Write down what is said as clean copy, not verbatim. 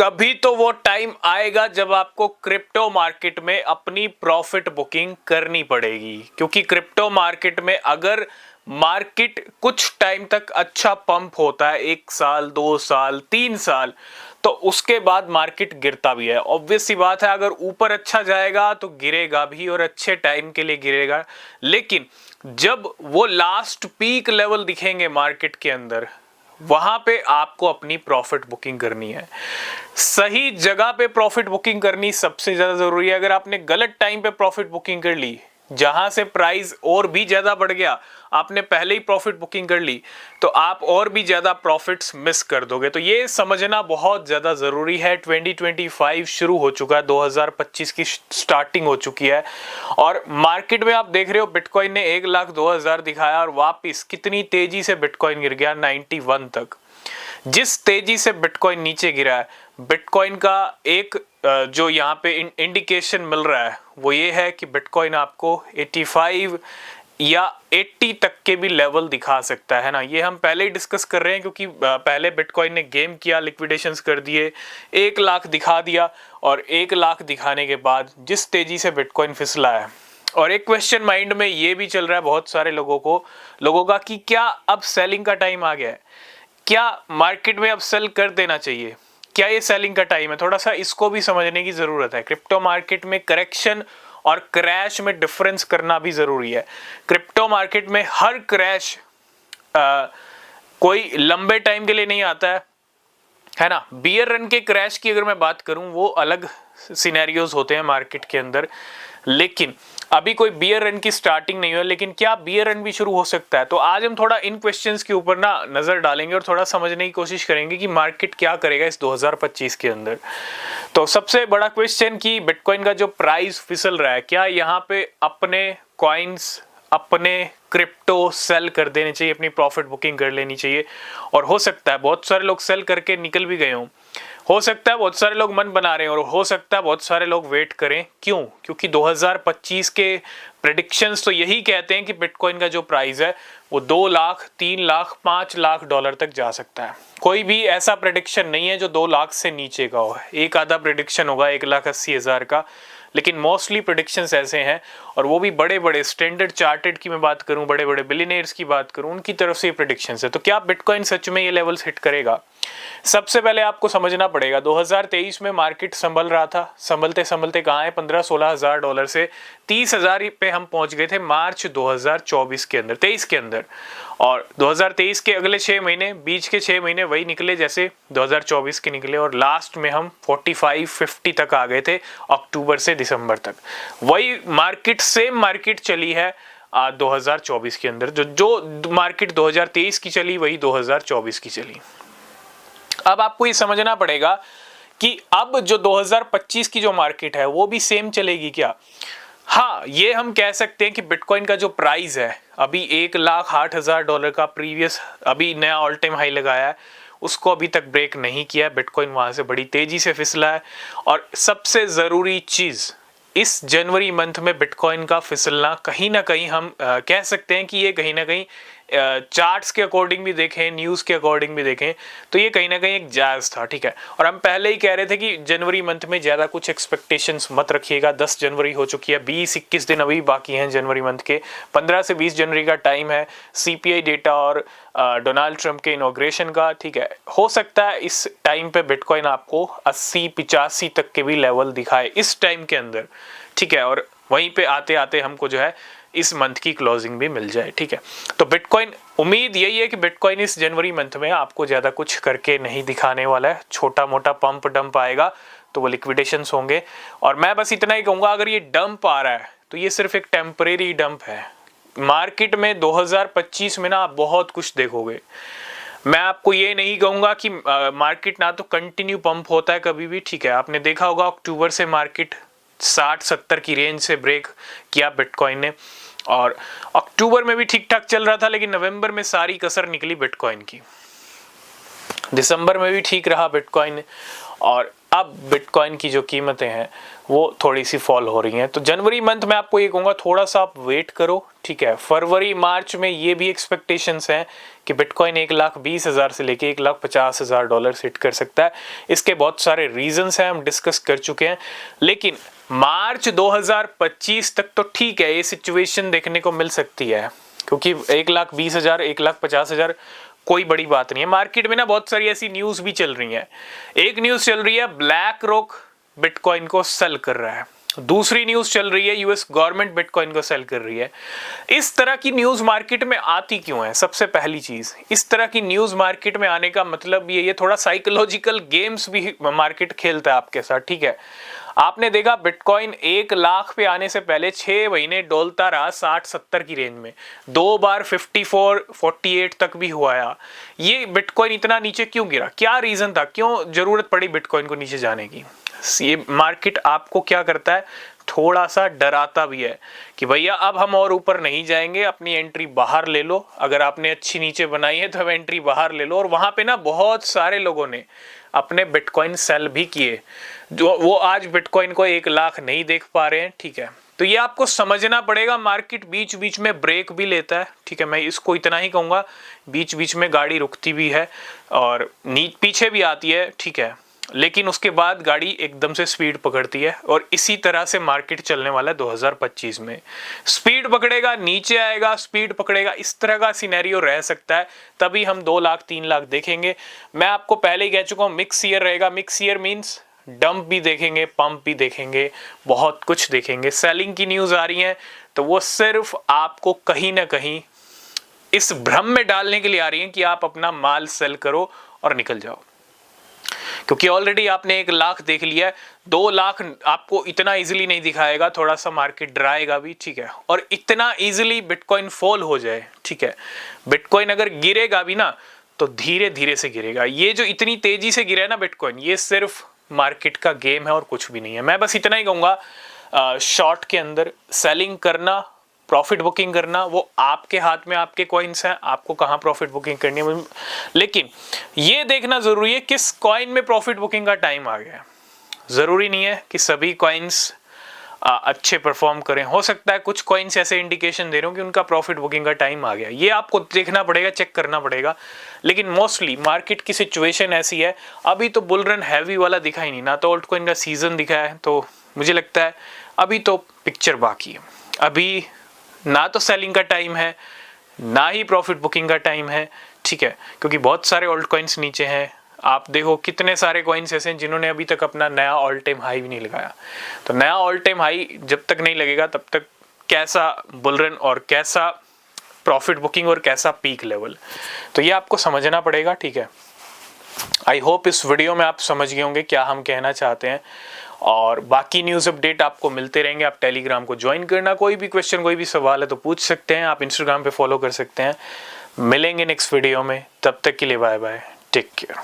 कभी तो वो टाइम आएगा जब आपको क्रिप्टो मार्केट में अपनी प्रॉफिट बुकिंग करनी पड़ेगी, क्योंकि क्रिप्टो मार्केट में अगर मार्केट कुछ टाइम तक अच्छा पंप होता है, 1 साल 2 साल 3 साल, तो उसके बाद मार्केट गिरता भी है। ऑब्वियस सी बात है, अगर ऊपर अच्छा जाएगा तो गिरेगा भी और अच्छे टाइम के लिए गिरेगा, लेकिन जब वो लास्ट पीक लेवल दिखेंगे मार्केट के अंदर, वहां पे आपको अपनी प्रॉफिट बुकिंग करनी है। सही जगह पे प्रॉफिट बुकिंग करनी सबसे ज्यादा जरूरी है। अगर आपने गलत टाइम पे प्रॉफिट बुकिंग कर ली, जहां से प्राइस और भी ज्यादा बढ़ गया, आपने पहले ही प्रॉफिट बुकिंग कर ली, तो आप और भी ज्यादा प्रॉफिट्स मिस कर दोगे। तो ये समझना बहुत ज्यादा जरूरी है। 2025 शुरू हो चुका है, 2025 की स्टार्टिंग हो चुकी है और मार्केट में आप देख रहे हो बिटकॉइन ने 1,02,000 दिखाया और वापिस कितनी तेजी से बिटकॉइन गिर गया 91 तक। जिस तेजी से बिटकॉइन नीचे गिरा है, बिटकॉइन का एक जो यहाँ पे इंडिकेशन मिल रहा है वो ये है कि बिटकॉइन आपको 85 या 80 तक के भी लेवल दिखा सकता है ना। ये हम पहले ही डिस्कस कर रहे हैं, क्योंकि पहले बिटकॉइन ने गेम किया, लिक्विडेशंस कर दिए, 1 लाख दिखा दिया और 1 लाख दिखाने के बाद जिस तेजी से बिटकॉइन फिसला है। और एक क्वेश्चन माइंड में ये भी चल रहा है बहुत सारे लोगों का कि क्या अब सेलिंग का टाइम आ गया है, क्या मार्केट में अब सेल कर देना चाहिए, क्या ये सेलिंग का टाइम है। थोड़ा सा इसको भी समझने की जरूरत है। क्रिप्टो मार्केट में करेक्शन और क्रैश में डिफरेंस करना भी जरूरी है। क्रिप्टो मार्केट में हर क्रैश कोई लंबे टाइम के लिए नहीं आता है ना। बियर रन के क्रैश की अगर मैं बात करूं, वो अलग सिनेरियोज होते हैं मार्केट के अंदर, लेकिन अभी कोई बियर रन की स्टार्टिंग नहीं हुई, लेकिन क्या बियर रन भी शुरू हो सकता है। तो आज हम थोड़ा इन क्वेश्चंस के ऊपर ना नजर डालेंगे और थोड़ा समझने की कोशिश करेंगे कि मार्केट क्या करेगा इस 2025 के अंदर। तो सबसे बड़ा क्वेश्चन कि बिटकॉइन का जो प्राइस फिसल रहा है, क्या यहाँ पे अपने कॉइन्स, अपने क्रिप्टो सेल कर देने चाहिए, अपनी प्रॉफिट बुकिंग कर लेनी चाहिए। और हो सकता है बहुत सारे लोग सेल करके निकल भी गए हों, हो सकता है बहुत सारे लोग मन बना रहे हैं और हो सकता है बहुत सारे लोग वेट करें। क्यों? क्योंकि 2025 के प्रेडिक्शंस तो यही कहते हैं कि बिटकॉइन का जो प्राइस है वो 2 लाख 3 लाख 5 लाख डॉलर तक जा सकता है। कोई भी ऐसा प्रेडिक्शन नहीं है जो 2 लाख से नीचे का हो। एक आधा प्रेडिक्शन होगा 1,80,000 का, लेकिन मोस्टली प्रेडिक्शंस ऐसे हैं, और वो भी बड़े बड़े स्टैंडर्ड चार्टेड की मैं बात करूं, बड़े बड़े बिलियनियर्स की बात करूं, उनकी तरफ से प्रेडिक्शंस है। तो क्या बिटकॉइन सच में ये लेवल्स हिट करेगा? सबसे पहले आपको समझना पड़ेगा 2023 में मार्केट संभल रहा था, संभलते संभलते कहाँ है, 15-16 हजार डॉलर से 30,000 पे हम पहुंच गए थे मार्च 2024 के अंदर, 23 के अंदर। और 2023 के अगले 6 महीने, बीच के 6 महीने वही निकले जैसे 2024 के निकले, और लास्ट में हम 45-50 तक आ गए थे अक्टूबर से दिसंबर तक। वही मार्केट, सेम मार्केट चली है 2024 के अंदर। जो मार्केट 2023 की चली वही 2024 की चली। अब आपको ये समझना पड़ेगा कि अब जो 2025 की जो मार्केट है वो भी सेम चलेगी क्या? हाँ, ये हम कह सकते हैं कि बिटकॉइन का जो प्राइस है अभी 1,08,000 डॉलर का, प्रीवियस अभी नया ऑल टाइम हाई लगाया है, उसको अभी तक ब्रेक नहीं किया है। बिटकॉइन वहां से बड़ी तेजी से फिसला है। और सबसे जरूरी चीज, इस जनवरी मंथ में बिटकॉइन का फिसलना कहीं ना कहीं हम कह सकते हैं कि ये कहीं ना कहीं चार्ट्स के अकॉर्डिंग भी देखें, न्यूज़ के अकॉर्डिंग भी देखें, तो ये कहीं ना कहीं एक जायज़ था, ठीक है। और हम पहले ही कह रहे थे कि जनवरी मंथ में ज़्यादा कुछ एक्सपेक्टेशंस मत रखिएगा। 10 जनवरी हो चुकी है, 20-21 दिन अभी बाकी हैं जनवरी मंथ के। 15 से 20 जनवरी का टाइम है CPI डेटा और डोनाल्ड ट्रंप के इनॉग्रेशन का, ठीक है। हो सकता है इस टाइम पे बिटकॉइन आपको 80-85 तक के भी लेवल दिखाए इस टाइम के अंदर, ठीक है। और वहीं पे आते आते हमको जो है इस मंथ की क्लोजिंग भी मिल जाए, ठीक है। तो बिटकॉइन, उम्मीद यही है कि बिटकॉइन इस जनवरी मंथ में आपको ज़्यादा कुछ करके नहीं दिखाने वाला है। छोटा मोटा पंप डंप आएगा तो वो लिक्विडेशंस होंगे। और मैं बस इतना ही कहूँगा, अगर ये डंप आ रहा है तो ये सिर्फ एक टेम्परेरी डंप है। मार्केट में 2025 में ना आप बहुत कुछ देखोगे। मैं आपको ये नहीं कहूँगा कि मार्केट ना तो कंटिन्यू पंप होता है कभी भी, ठीक है। आपने देखा होगा अक्टूबर से मार्केट 60-70 की रेंज से ब्रेक किया बिटकॉइन ने, और अक्टूबर में भी ठीक ठाक चल रहा था, लेकिन नवंबर में सारी कसर निकली बिटकॉइन की। दिसंबर में भी ठीक रहा बिटकॉइन, और अब बिटकॉइन की जो कीमतें हैं वो थोड़ी सी फॉल हो रही हैं। तो जनवरी मंथ में आपको ये कहूँगा थोड़ा सा आप वेट करो, ठीक है। फरवरी मार्च में ये भी एक्सपेक्टेशंस हैं कि बिटकॉइन 1,20,000 से लेके 1,50,000 डॉलर हिट कर सकता है। इसके बहुत सारे रीजंस हैं, हम डिस्कस कर चुके हैं, लेकिन मार्च 2025 तक तो ठीक है ये सिचुएशन देखने को मिल सकती है, क्योंकि 1,20,000 1,50,000 कोई बड़ी बात नहीं है। मार्केट में ना बहुत सारी ऐसी न्यूज भी चल रही है। एक न्यूज चल रही है ब्लैक रॉक बिटकॉइन को सेल कर रहा है, दूसरी न्यूज चल रही है यूएस गवर्नमेंट बिटकॉइन को सेल कर रही है। इस तरह की न्यूज मार्केट में आती क्यों है? सबसे पहली चीज, इस तरह की न्यूज मार्केट में आने का मतलब ये थोड़ा साइकोलॉजिकल गेम्स भी मार्केट खेलता है आपके साथ, ठीक है। आपने देखा बिटकॉइन 1 लाख पे आने से पहले 6 महीने डोलता रहा 60-70 की रेंज में, 2 बार 54-48 तक भी हुआ। ये बिटकॉइन इतना नीचे क्यों गिरा? क्या रीजन था, क्यों जरूरत पड़ी बिटकॉइन को नीचे जाने की? ये मार्केट आपको क्या करता है, थोड़ा सा डराता भी है कि भैया अब हम और ऊपर नहीं जाएंगे, अपनी एंट्री बाहर ले लो। अगर आपने अच्छी नीचे बनाई है तो अब एंट्री बाहर ले लो। और वहां पे ना बहुत सारे लोगों ने अपने बिटकॉइन सेल भी किए, जो वो आज बिटकॉइन को 1 लाख नहीं देख पा रहे हैं, ठीक है। तो ये आपको समझना पड़ेगा, मार्केट बीच बीच में ब्रेक भी लेता है, ठीक है। मैं इसको इतना ही कहूंगा, बीच बीच में गाड़ी रुकती भी है और पीछे भी आती है, ठीक है, लेकिन उसके बाद गाड़ी एकदम से स्पीड पकड़ती है। और इसी तरह से मार्केट चलने वाला है 2025 में। स्पीड पकड़ेगा, नीचे आएगा, स्पीड पकड़ेगा, इस तरह का सिनेरियो रह सकता है। तभी हम 2 लाख 3 लाख देखेंगे। मैं आपको पहले ही कह चुका हूं मिक्स ईयर रहेगा। मिक्स ईयर मीन्स डंप भी देखेंगे, पंप भी देखेंगे, बहुत कुछ देखेंगे। सेलिंग की न्यूज आ रही है तो वो सिर्फ आपको कहीं ना कहीं इस भ्रम में डालने के लिए आ रही है कि आप अपना माल सेल करो और निकल जाओ, क्योंकि ऑलरेडी आपने 1 लाख देख लिया है। 2 लाख आपको इतना इजीली नहीं दिखाएगा, थोड़ा सा मार्केट डराएगा भी, ठीक है। और इतना इजीली बिटकॉइन फॉल हो जाए, ठीक है, बिटकॉइन अगर गिरेगा भी ना तो धीरे धीरे से गिरेगा। ये जो इतनी तेजी से गिरा है ना बिटकॉइन, ये सिर्फ मार्केट का गेम है और कुछ भी नहीं है। मैं बस इतना ही कहूंगा, शॉर्ट के अंदर सेलिंग करना, प्रॉफिट बुकिंग करना, वो आपके हाथ में, आपके कॉइन्स हैं, आपको कहां प्रॉफिट बुकिंग करनी है। लेकिन ये देखना जरूरी है किस कॉइन में प्रॉफिट बुकिंग का टाइम आ गया। जरूरी नहीं है कि सभी कॉइन्स अच्छे परफॉर्म करें, हो सकता है कुछ कॉइन्स ऐसे इंडिकेशन दे रहे हो कि उनका प्रॉफिट बुकिंग का टाइम आ गया। ये आपको देखना पड़ेगा, चेक करना पड़ेगा। लेकिन मोस्टली मार्केट की सिचुएशन ऐसी है, अभी तो बुल रन हैवी वाला दिखा ही नहीं, ना तो ऑल्ट कॉइन का सीजन दिखा है। तो मुझे लगता है अभी तो पिक्चर बाकी है। अभी ना तो सेलिंग का टाइम है, ना ही प्रॉफिट बुकिंग का टाइम है, ठीक है, क्योंकि बहुत सारे ऑल्ट कॉइन्स नीचे हैं। आप देखो कितने सारे कॉइन्स ऐसे हैं जिन्होंने अभी तक अपना नया ऑल टाइम हाई भी नहीं लगाया। तो नया ऑल टाइम हाई जब तक नहीं लगेगा तब तक कैसा बुल रन और कैसा प्रॉफिट बुकिंग और कैसा पीक लेवल, तो ये आपको समझना पड़ेगा, ठीक है। आई होप इस वीडियो में आप समझ गए होंगे क्या हम कहना चाहते हैं। और बाकी न्यूज़ अपडेट आपको मिलते रहेंगे। आप टेलीग्राम को ज्वाइन करना, कोई भी क्वेश्चन, कोई भी सवाल है तो पूछ सकते हैं। आप इंस्टाग्राम पे फॉलो कर सकते हैं। मिलेंगे नेक्स्ट वीडियो में, तब तक के लिए बाय बाय, टेक केयर।